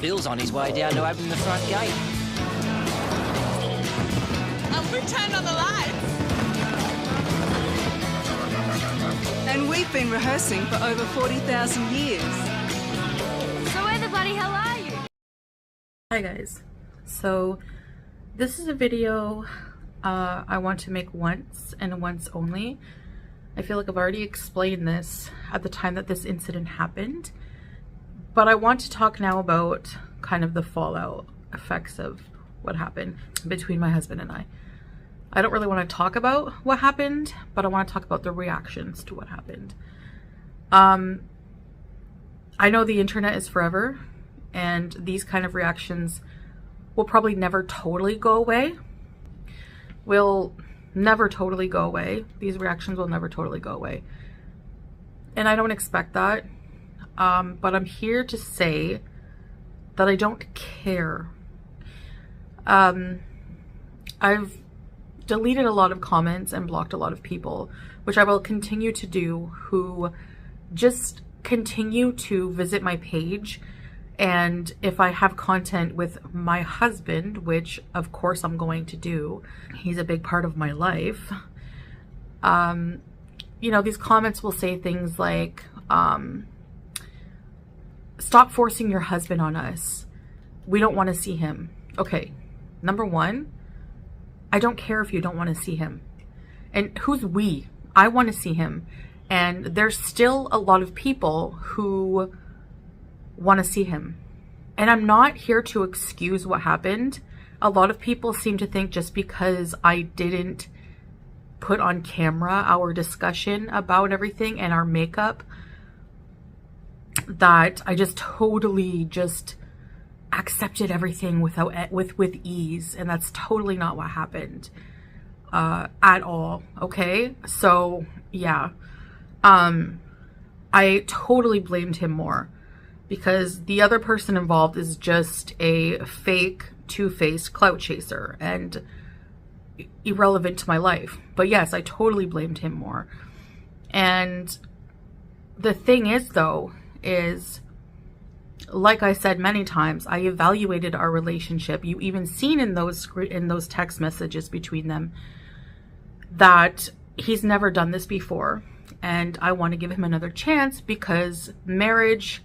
Bill's on his way down to open the front gate. We turned on the lights. And we've been rehearsing for over 40,000 years. So where the bloody hell are you? Hi guys. So this is a video I want to make once and once only. I feel like I've already explained this at the time that this incident happened, but I want to talk now about kind of the fallout effects of what happened between my husband and I. I don't really want to talk about what happened, but I want to talk about the reactions to what happened. I know the internet is forever, and these kind of reactions will probably never totally go away. Will never totally go away. These reactions will never totally go away. And I don't expect that. But I'm here to say that I don't care. I've deleted a lot of comments and blocked a lot of people, which I will continue to do, who just continue to visit my page. And if I have content with my husband, which of course I'm going to do, he's a big part of my life, you know, these comments will say things like, stop forcing your husband on us. We don't want to see him. Okay, number one, I don't care if you don't want to see him. And who's we? I want to see him. And there's still a lot of people who want to see him. And I'm not here to excuse what happened. A lot of people seem to think just because I didn't put on camera our discussion about everything and our makeup, that I just totally just accepted everything with ease, and that's totally not what happened at all. Okay, so yeah, I totally blamed him more, because the other person involved is just a fake, two-faced clout chaser and irrelevant to my life. But yes, I totally blamed him more. And the thing is, though, is, like I said many times, I evaluated our relationship. You even seen in those text messages between them that he's never done this before, and I want to give him another chance, because marriage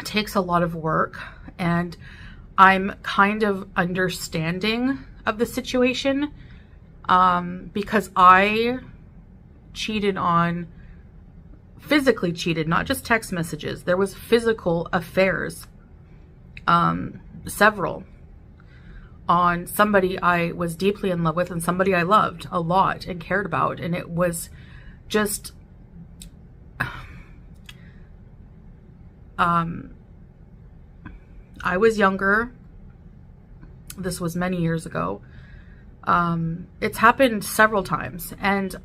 takes a lot of work, and I'm kind of understanding of the situation, because I cheated on, physically cheated, not just text messages. There was physical affairs, several, on somebody I was deeply in love with and somebody I loved a lot and cared about. And it was just, I was younger. This was many years ago. It's happened several times. And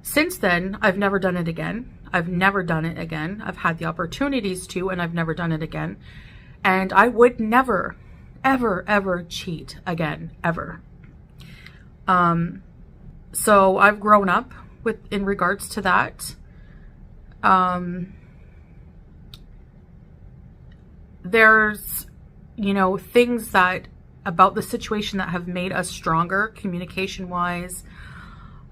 since then, I've never done it again. I've never done it again. I've had the opportunities to, and I've never done it again. And I would never, ever, ever cheat again, ever. So I've grown up in regards to that. There's, you know, things that about the situation that have made us stronger communication-wise,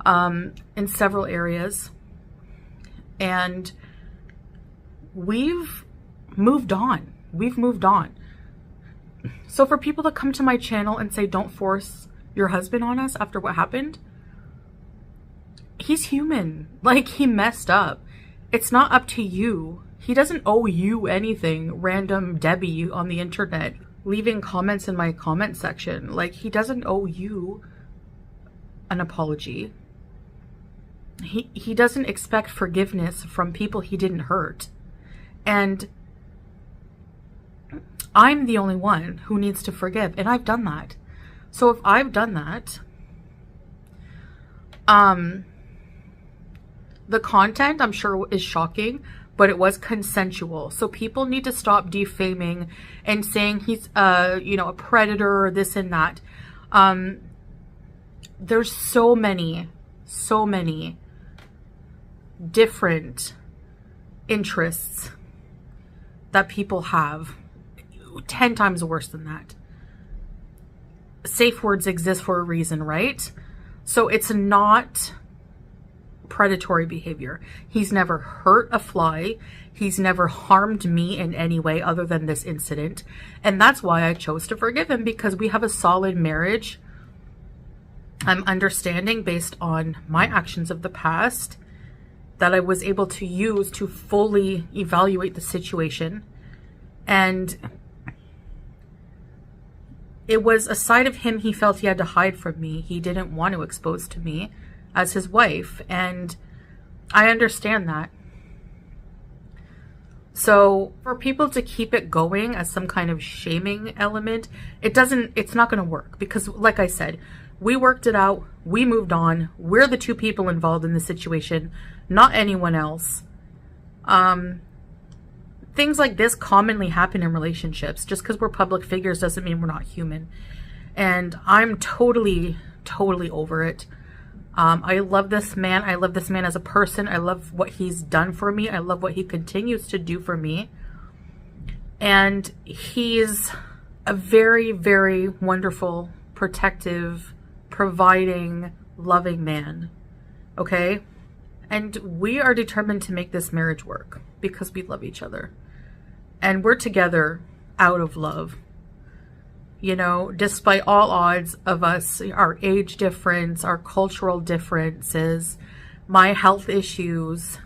in several areas. And we've moved on. We've moved on. So for people to come to my channel and say, don't force your husband on us after what happened, he's human. Like, he messed up. It's not up to you. He doesn't owe you anything, random Debbie on the internet leaving comments in my comment section. Like, he doesn't owe you an apology. He doesn't expect forgiveness from people he didn't hurt. And I'm the only one who needs to forgive, and I've done that. So if I've done that, the content, I'm sure, is shocking, but it was consensual. So people need to stop defaming and saying he's you know, a predator or this and that. There's so many different interests that people have 10 times worse than that. Safe words exist for a reason, right? So it's not predatory behavior. He's never hurt a fly. He's never harmed me in any way other than this incident. And that's why I chose to forgive him, because we have a solid marriage. I'm understanding based on my actions of the past that I was able to use to fully evaluate the situation. And it was a side of him he felt he had to hide from me. He didn't want to expose to me as his wife. And I understand that. So for people to keep it going as some kind of shaming element, it's not going to work, because like I said, we worked it out. We moved on. We're the two people involved in the situation, not anyone else. Things like this commonly happen in relationships. Just because we're public figures doesn't mean we're not human. And I'm totally over it. I love this man. I love this man as a person. I love what he's done for me. I love what he continues to do for me. And he's a very, very wonderful, protective, providing, loving man. Okay? And we are determined to make this marriage work because we love each other. And we're together out of love. You know, despite all odds of us, our age difference, our cultural differences, my health issues,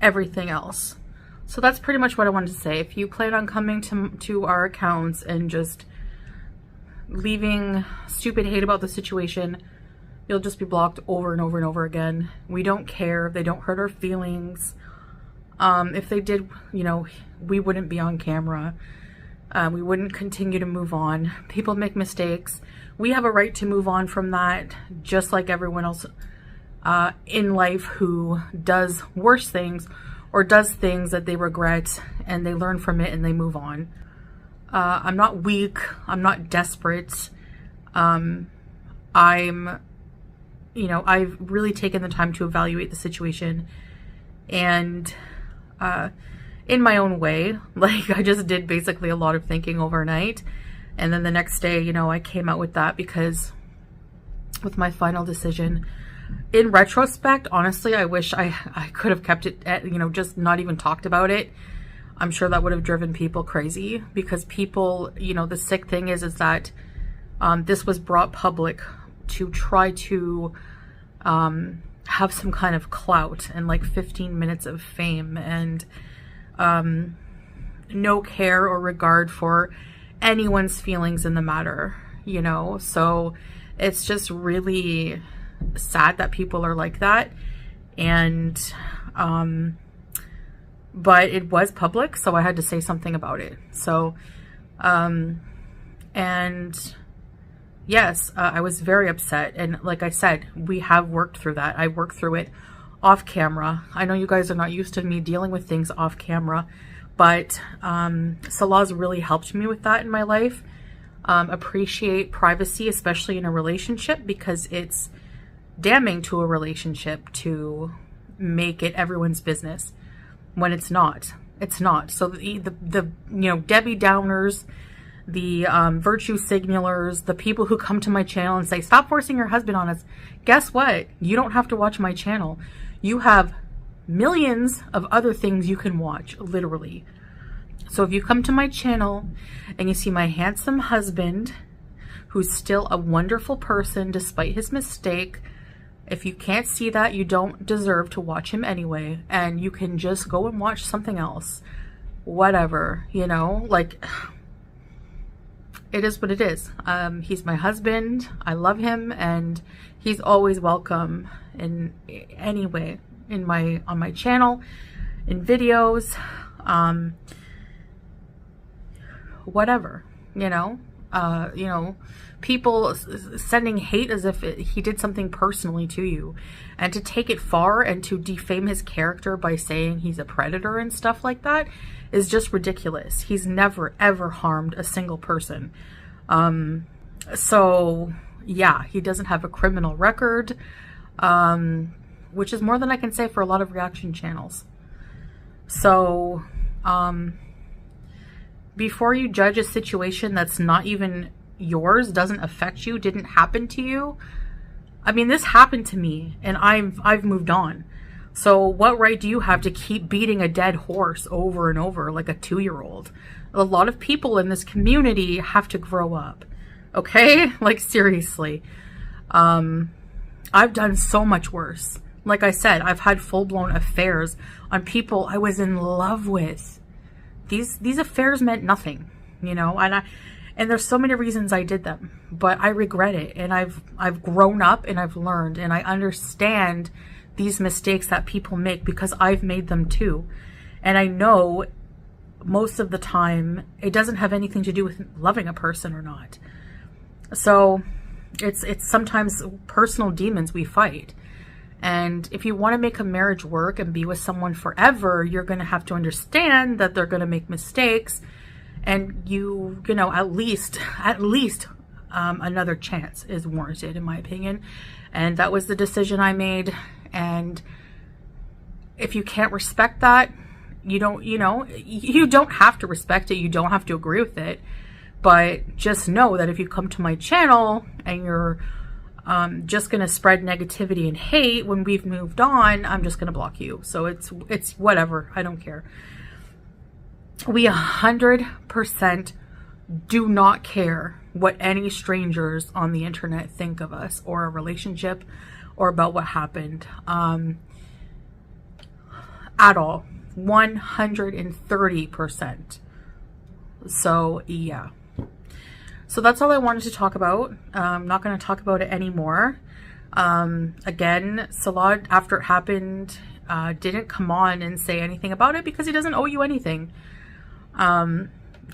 everything else. So that's pretty much what I wanted to say. If you plan on coming to our accounts and just leaving stupid hate about the situation, you'll just be blocked over and over and over again. We don't care. They don't hurt our feelings. If they did, you know, we wouldn't be on camera. We wouldn't continue to move on. People make mistakes. We have a right to move on from that, just like everyone else in life who does worse things or does things that they regret, and they learn from it and they move on. I'm not weak. I'm not desperate. You know, I've really taken the time to evaluate the situation, and in my own way, like I just did basically a lot of thinking overnight. And then the next day, you know, I came out with that, because with my final decision, in retrospect, honestly, I wish I could have kept it at, you know, just not even talked about it. I'm sure that would have driven people crazy, because people, you know, the sick thing is that this was brought public to try to have some kind of clout and like 15 minutes of fame, and no care or regard for anyone's feelings in the matter, you know. So it's just really sad that people are like that. And but it was public, so I had to say something about it. So and yes, I was very upset. And like I said, we have worked through that. I worked through it off camera. I know you guys are not used to me dealing with things off camera, but Salah's really helped me with that in my life. Appreciate privacy, especially in a relationship, because it's damning to a relationship to make it everyone's business when it's not. It's not. So the you know, Debbie Downers, the virtue signalers, the people who come to my channel and say, stop forcing your husband on us. Guess what? You don't have to watch my channel. You have millions of other things you can watch, literally. So if you come to my channel and you see my handsome husband, who's still a wonderful person despite his mistake, if you can't see that, you don't deserve to watch him anyway. And you can just go and watch something else. Whatever, you know, like, it is what it is. He's my husband. I love him, and he's always welcome in any way on my channel, in videos, whatever, you know, people sending hate as if he did something personally to you, and to take it far and to defame his character by saying he's a predator and stuff like that is just ridiculous. He's never ever harmed a single person. So yeah, he doesn't have a criminal record, which is more than I can say for a lot of reaction channels. So before you judge a situation that's not even yours, doesn't affect you, didn't happen to you. I mean, this happened to me and I've moved on. So what right do you have to keep beating a dead horse over and over like a 2-year-old? A lot of people in this community have to grow up. Okay? Like, seriously. I've done so much worse. Like I said, I've had full-blown affairs on people I was in love with. These affairs meant nothing, you know, and there's so many reasons I did them, but I regret it. And I've grown up and I've learned, and I understand these mistakes that people make because I've made them too. And I know most of the time it doesn't have anything to do with loving a person or not. So it's sometimes personal demons we fight. And if you want to make a marriage work and be with someone forever, you're going to have to understand that they're going to make mistakes, and you know, at least another chance is warranted, in my opinion. And that was the decision I made. And if you can't respect that, you don't have to respect it. You don't have to agree with it. But just know that if you come to my channel and you're just going to spread negativity and hate when we've moved on, I'm just going to block you. So it's whatever. I don't care. We 100% do not care what any strangers on the internet think of us or a relationship or about what happened at all. 130%. So yeah. So that's all I wanted to talk about. I'm not going to talk about it anymore. Again, Salad, after it happened, didn't come on and say anything about it because he doesn't owe you anything.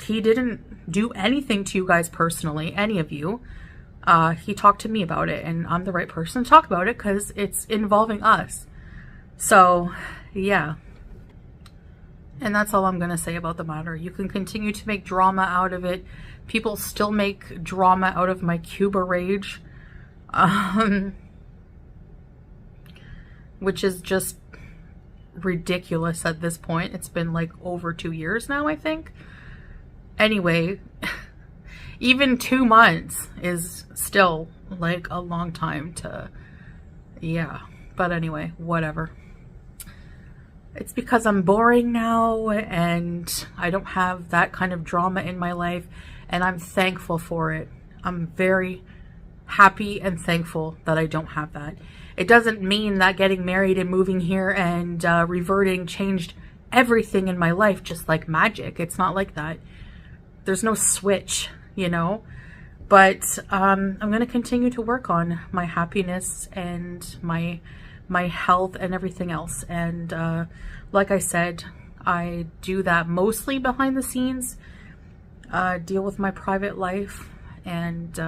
He didn't do anything to you guys personally, any of you. He talked to me about it, and I'm the right person to talk about it because it's involving us. So, yeah. And that's all I'm going to say about the matter. You can continue to make drama out of it. People still make drama out of my Cuba rage. Which is just ridiculous at this point. It's been like over 2 years now, I think. Anyway, even 2 months is still like a long time to, yeah. But anyway, whatever. It's because I'm boring now and I don't have that kind of drama in my life, and I'm thankful for it. I'm very happy and thankful that I don't have that. It doesn't mean that getting married and moving here and reverting changed everything in my life just like magic. It's not like that. There's no switch, you know. But I'm going to continue to work on my happiness and my health and everything else. And like I said, I do that mostly behind the scenes, deal with my private life, and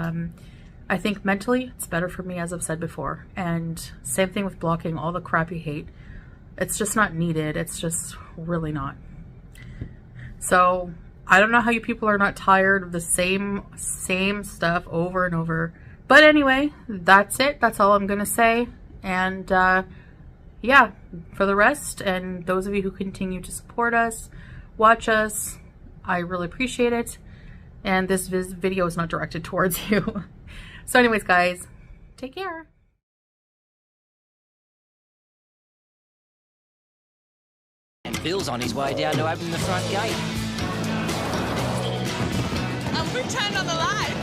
I think mentally it's better for me, as I've said before. And same thing with blocking all the crappy hate. It's just not needed. It's just really not. So I don't know how you people are not tired of the same stuff over and over. But anyway, that's it. That's all I'm going to say. And yeah, for the rest, and those of you who continue to support us, watch us, I really appreciate it. And this video is not directed towards you. So anyways, guys, take care. And Bill's on his way down to open the front gate. We've turned on the lights.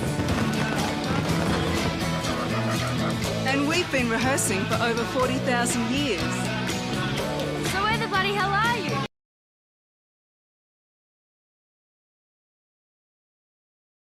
And we've been rehearsing for over 40,000 years.